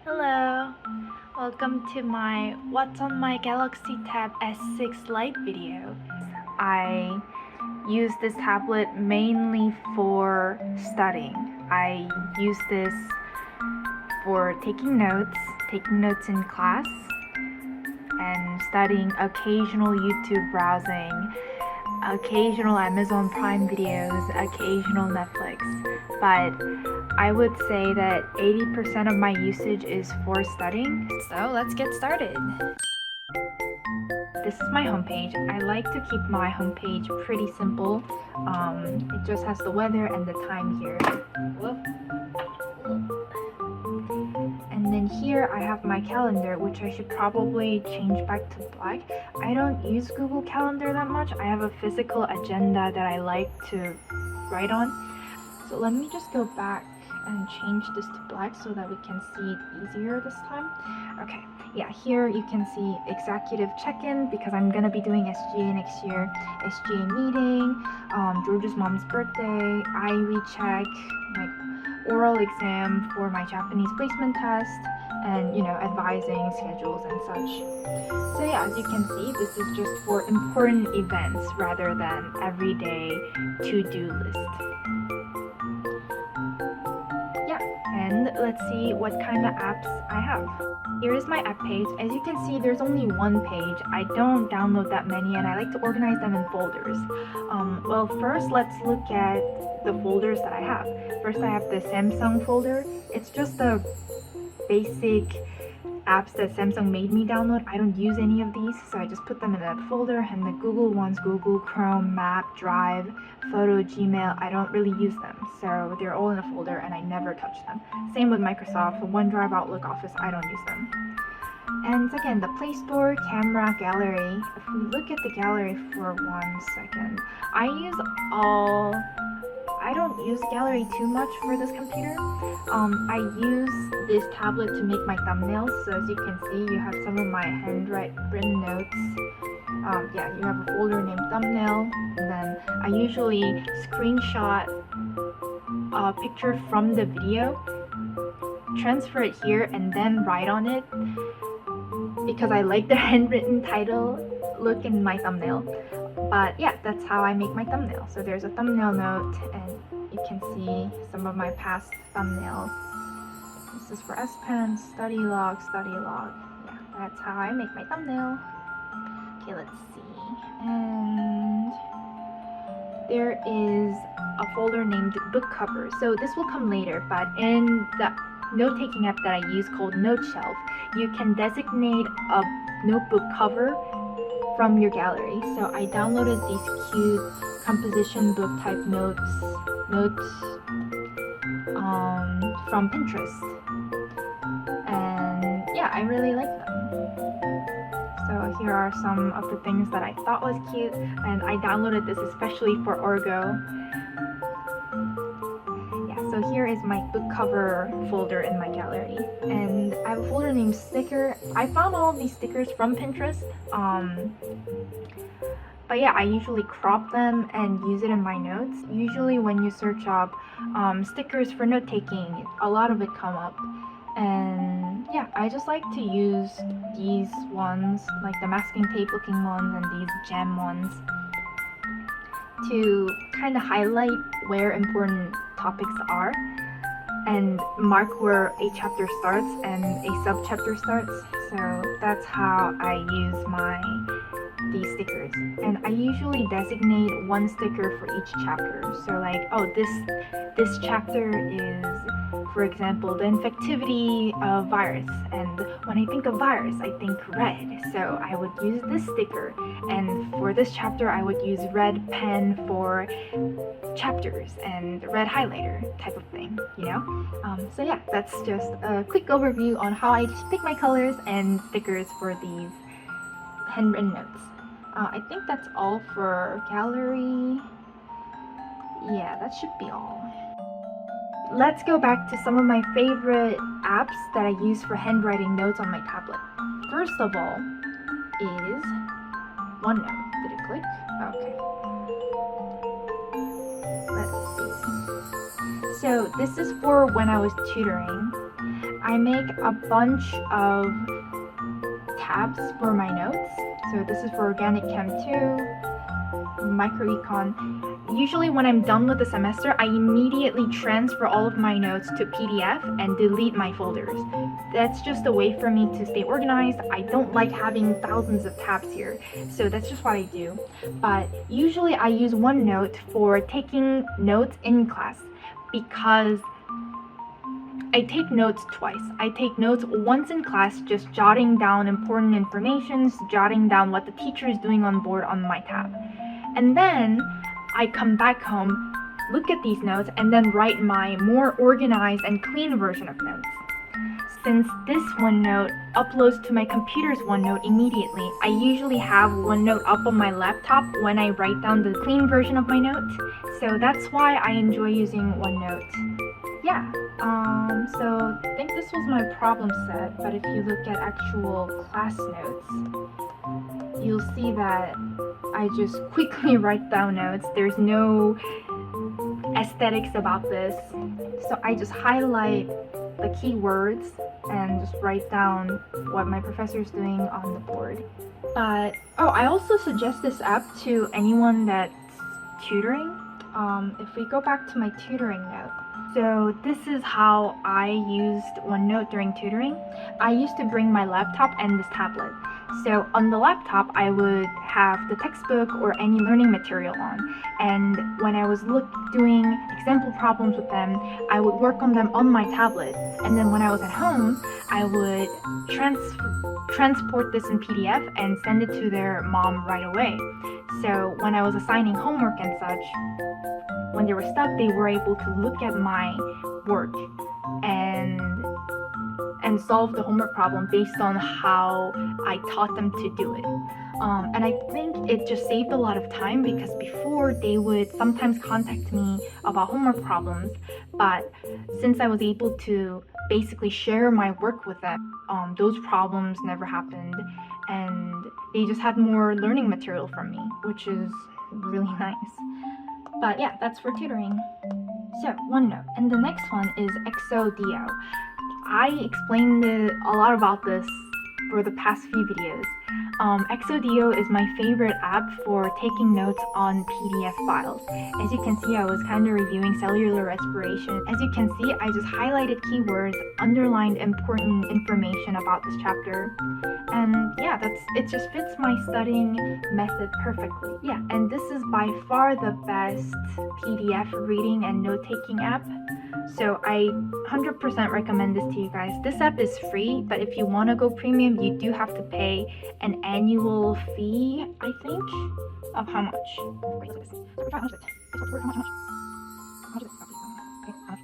Hello, welcome to my What's on my Galaxy Tab S6 Lite video. I use this tablet mainly for studying. I use this for taking notes in class, and studying, occasional YouTube browsing, occasional Amazon Prime videos, occasional Netflix. But I would say that 80% of my usage is for studying. So let's get started. This is my homepage. I like to keep my homepage pretty simple. It just has the weather and the time here. And then here I have my calendar, which I should probably change back to black. I don't use Google Calendar that much. I have a physical agenda that I like to write on. So let me just go back and change this to black so that we can see it easier this time. Okay, yeah, here you can see executive check-in because I'm gonna be doing SGA next year. SGA meeting, George's mom's birthday, I recheck, like oral exam for my Japanese placement test, and advising schedules and such. So yeah, as you can see, this is just for important events rather than everyday to-do list. And let's see what kind of apps I have. Here is my app page. As you can see, there's only one page. I don't download that many, and I like to organize them in folders. Well, first let's look at the folders that I have. First, I have the Samsung folder. It's just the basic apps that Samsung made me download. I don't use any of these, so I just put them in that folder. And the Google ones, Google, Chrome, Map, Drive, Photo, Gmail, I don't really use them, so they're all in a folder and I never touch them. Same with Microsoft, OneDrive, Outlook, Office, I don't use them. And again, the Play Store, Camera, Gallery. If we look at the gallery for 1 second, I don't use gallery too much for this computer. I use this tablet to make my thumbnails. So as you can see, you have some of my handwritten notes. Yeah, you have a folder named thumbnail, and then I usually screenshot a picture from the video, transfer it here, and then write on it because I like the handwritten title look in my thumbnail. But yeah, that's how I make my thumbnail. So there's a thumbnail note, and you can see some of my past thumbnails. This is for S Pen, study log. Yeah, that's how I make my thumbnail. Okay, let's see. And there is a folder named book cover. So this will come later, but in the note-taking app that I use called Note Shelf, you can designate a notebook cover from your gallery. So I downloaded these cute composition book type notes from Pinterest, and yeah, I really like them. So here are some of the things that I thought was cute, and I downloaded this especially for Orgo. Yeah, so here is my book cover folder in my gallery, and I have a folder named sticker. I found all of these stickers from Pinterest, but yeah, I usually crop them and use it in my notes. Usually when you search up stickers for note-taking, a lot of it come up. And yeah, I just like to use these ones, like the masking tape looking ones and these gem ones, to kind of highlight where important topics are and mark where a chapter starts and a sub-chapter starts. So that's how I use these stickers. And I usually designate one sticker for each chapter. So like, oh, this chapter is, for example, the infectivity of virus, and when I think of virus, I think red, so I would use this sticker. And for this chapter, I would use red pen for chapters and red highlighter type of thing, so yeah, that's just a quick overview on how I pick my colors and stickers for these handwritten notes. I think that's all for gallery. Yeah, that should be all. Let's go back to some of my favorite apps that I use for handwriting notes on my tablet. First of all is OneNote. Did it click? Okay. Let's see. So this is for when I was tutoring. I make a bunch of tabs for my notes. So this is for Organic Chem 2, Microecon. Usually when I'm done with the semester, I immediately transfer all of my notes to PDF and delete my folders. That's just a way for me to stay organized. I don't like having thousands of tabs here, so that's just what I do. But usually I use OneNote for taking notes in class because I take notes twice. I take notes once in class, just jotting down important information, jotting down what the teacher is doing on board on my tab. And then I come back home, look at these notes, and then write my more organized and clean version of notes. Since this OneNote uploads to my computer's OneNote immediately, I usually have OneNote up on my laptop when I write down the clean version of my note. So that's why I enjoy using OneNote. Yeah, so I think this was my problem set, but if you look at actual class notes, you'll see that I just quickly write down notes. There's no aesthetics about this. So I just highlight the keywords and just write down what my professor is doing on the board. But, I also suggest this app to anyone that's tutoring. If we go back to my tutoring note, so this is how I used OneNote during tutoring. I used to bring my laptop and this tablet. So on the laptop, I would have the textbook or any learning material on. And when I was doing example problems with them, I would work on them on my tablet. And then when I was at home, I would transport this in PDF and send it to their mom right away. So when I was assigning homework and such, when they were stuck, they were able to look at my work and solve the homework problem based on how I taught them to do it. And I think it just saved a lot of time because before they would sometimes contact me about homework problems, but since I was able to basically share my work with them, those problems never happened, and they just had more learning material from me, which is really nice. But yeah, that's for tutoring. So, OneNote. And the next one is xoxo. I explained a lot about this for the past few videos. xoxo is my favorite app for taking notes on PDF files. As you can see, I was kind of reviewing cellular respiration. As you can see, I just highlighted keywords, underlined important information about this chapter. And yeah, it just fits my studying method perfectly. Yeah, and this is by far the best PDF reading and note-taking app. So I 100% recommend this to you guys. This app is free, but if you want to go premium, you do have to pay an annual fee, I think, of how much? Wait, how much is it? How much is it?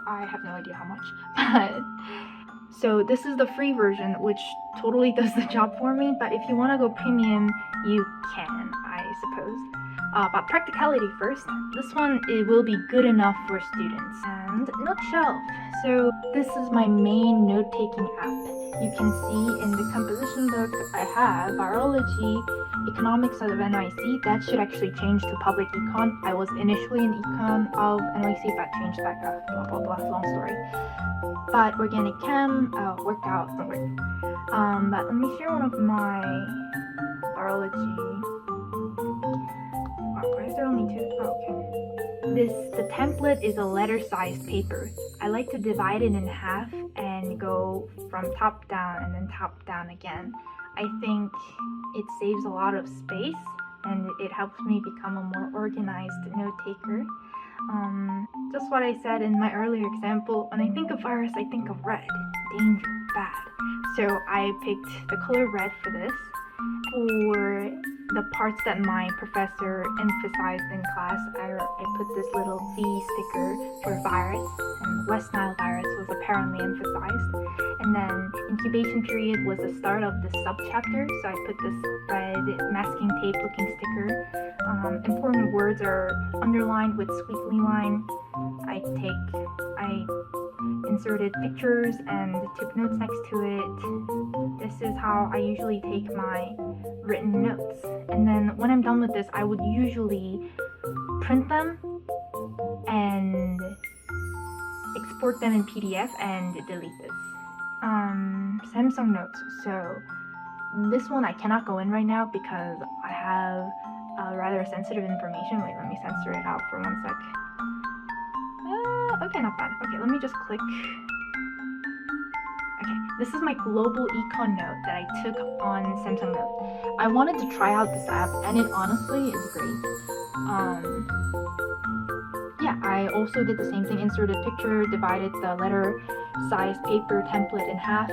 I have no idea how much, but so this is the free version, which totally does the job for me, but if you want to go premium, you can, I suppose. But practicality first, this one, it will be good enough for students. And note shelf. So this is my main note-taking app. You can see in the composition book I have biology, economics of NYC. That should actually change to public econ. I was initially in econ of NYC, but changed back up, blah blah blah, long story. But organic chem, workout, don't worry. But let me share one of my biology. Why is there only two? Okay. The template is a letter-sized paper. I like to divide it in half and go from top down and then top down again. I think it saves a lot of space and it helps me become a more organized note-taker. Just what I said in my earlier example, when I think of virus, I think of red, danger, bad. So I picked the color red for this. For the parts that my professor emphasized in class, I put this little V sticker for virus, and West Nile virus was apparently emphasized. And then incubation period was the start of the subchapter, so I put this red masking tape looking sticker. Important words are underlined with squiggly line. I inserted pictures and took notes next to it. This is how I usually take my written notes. And then when I'm done with this, I would usually print them and export them in PDF and delete this. Samsung Notes. So this one I cannot go in right now because I have rather sensitive information. Wait, let me censor it out for 1 sec. Okay, not bad. Okay, let me just click. Okay, this is my global econ note that I took on Samsung Note. I wanted to try out this app and it honestly is great. Yeah, I also did the same thing, inserted picture, divided the letter size paper template in half,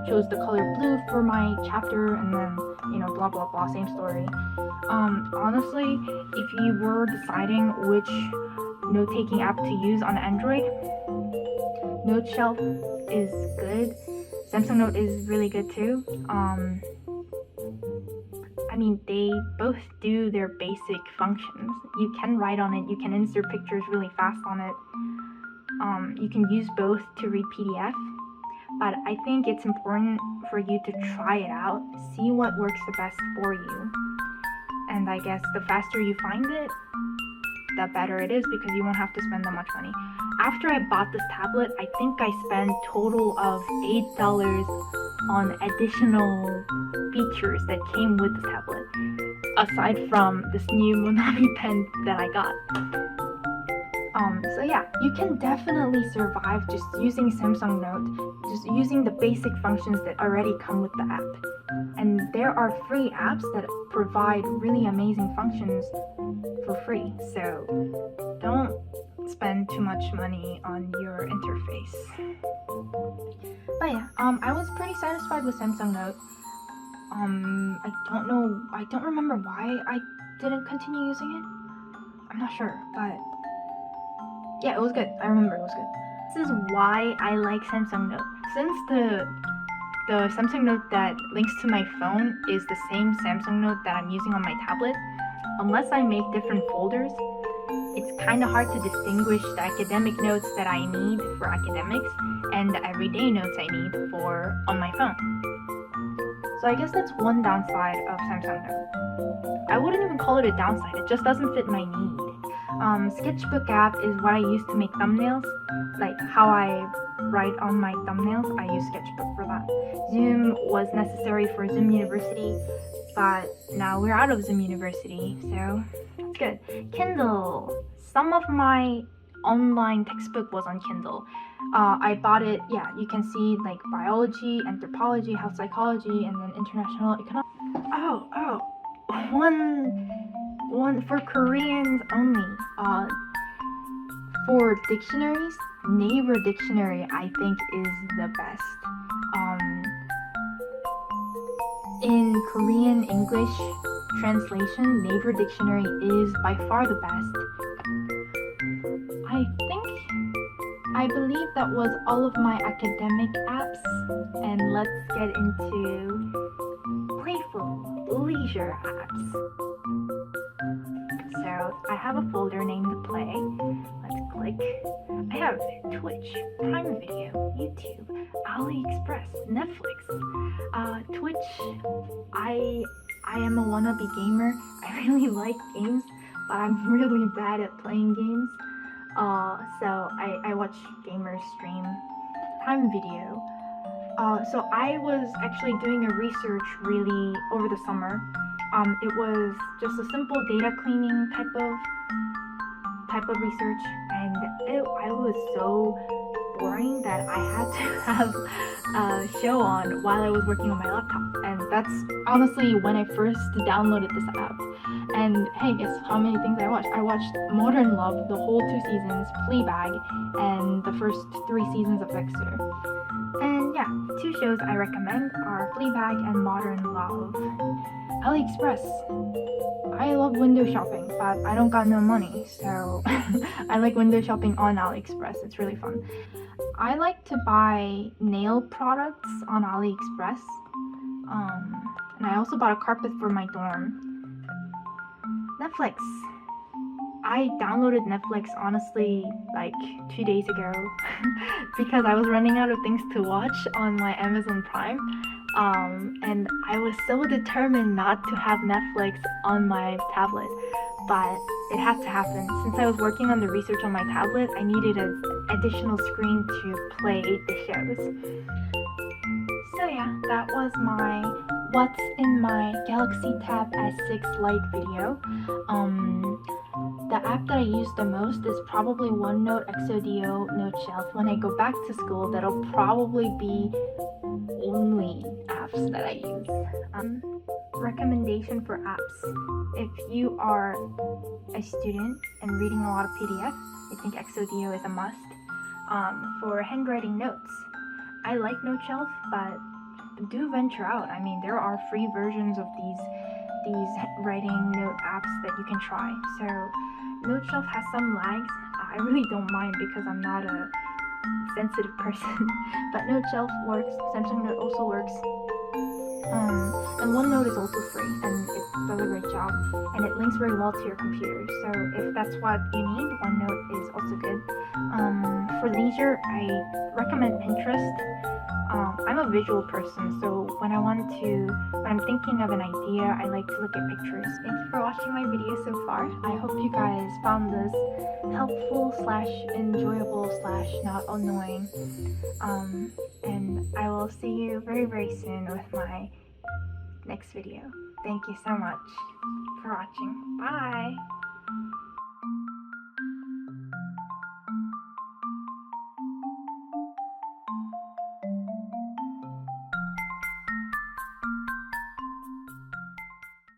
chose the color blue for my chapter, and then, you know, blah blah blah, same story. Honestly, if you were deciding which note-taking app to use on Android, Note Shelf is good. Samsung Note is really good too. I mean, they both do their basic functions. You can write on it, you can insert pictures really fast on it. You can use both to read PDF, but I think it's important for you to try it out, see what works the best for you. And I guess the faster you find it, the better it is because you won't have to spend that much money. After I bought this tablet, I think I spent total of $8 on additional features that came with the tablet, aside from this new Monami pen that I got. So yeah, you can definitely survive just using Samsung Note, just using the basic functions that already come with the app. And there are free apps that provide really amazing functions for free, so don't spend too much money on your interface. But yeah, I was pretty satisfied with Samsung Note. I don't remember why I didn't continue using it. I'm not sure, but yeah, it was good. I remember it was good. This is why I like Samsung Note. Since the Samsung Note that links to my phone is the same Samsung Note that I'm using on my tablet, unless I make different folders, it's kind of hard to distinguish the academic notes that I need for academics and the everyday notes I need for on my phone. So I guess that's one downside of Samsung Note. I wouldn't even call it a downside, it just doesn't fit my need. Sketchbook app is what I use to make thumbnails, like how I write on my thumbnails. I use Sketchbook for that. Zoom was necessary for Zoom University, but now we're out of Zoom University, so that's good. Kindle. Some of my online textbook was on Kindle. I bought it, yeah, you can see like biology, anthropology, health psychology, and then international economics. One for Koreans only. For dictionaries, Naver Dictionary I think is the best. In Korean English translation, Naver Dictionary is by far the best. I believe that was all of my academic apps, and let's get into playful leisure apps. So I have a folder named Play. Let's click. I have Twitch, Prime Video, YouTube, AliExpress, Netflix, Twitch. I am a wannabe gamer. I really like games, but I'm really bad at playing games. So I watch gamers stream. Prime Video. So I was actually doing a research really over the summer. It was just a simple data cleaning type of research, and I was so boring that I had to have a show on while I was working on my laptop, and that's honestly when I first downloaded this app. And hey, guess how many things I watched? I watched Modern Love, the whole 2 seasons, Fleabag, and the first 3 seasons of Dexter. And yeah, 2 shows I recommend are Fleabag and Modern Love. AliExpress. I love window shopping, but I don't got no money, so I like window shopping on AliExpress. It's really fun. I like to buy nail products on AliExpress. And I also bought a carpet for my dorm. Netflix. I downloaded Netflix honestly like 2 days ago because I was running out of things to watch on my Amazon Prime. And I was so determined not to have Netflix on my tablet, but it had to happen. Since I was working on the research on my tablet, I needed additional screen to play the shows. So yeah, that was my what's in my Galaxy Tab S6 Lite video. The app that I use the most is probably OneNote, xoxo, NoteShelf. When I go back to school, that'll probably be only apps that I use. Recommendation for apps. If you are a student and reading a lot of PDF, I think xoxo is a must. For handwriting notes, I like NoteShelf, but do venture out. I mean, there are free versions of these writing note apps that you can try. So NoteShelf has some lags. I really don't mind because I'm not a sensitive person. But NoteShelf works. Samsung Note also works. And OneNote is also free, and it does a great job, and it links very well to your computer. So if that's what you need, OneNote is also good. For leisure, I recommend Pinterest. I'm a visual person, so when I'm thinking of an idea, I like to look at pictures. Thank you for watching my video so far. I hope you guys found this helpful / enjoyable / not annoying. And I will see you very, very soon with my next video. Thank you so much for watching. Bye!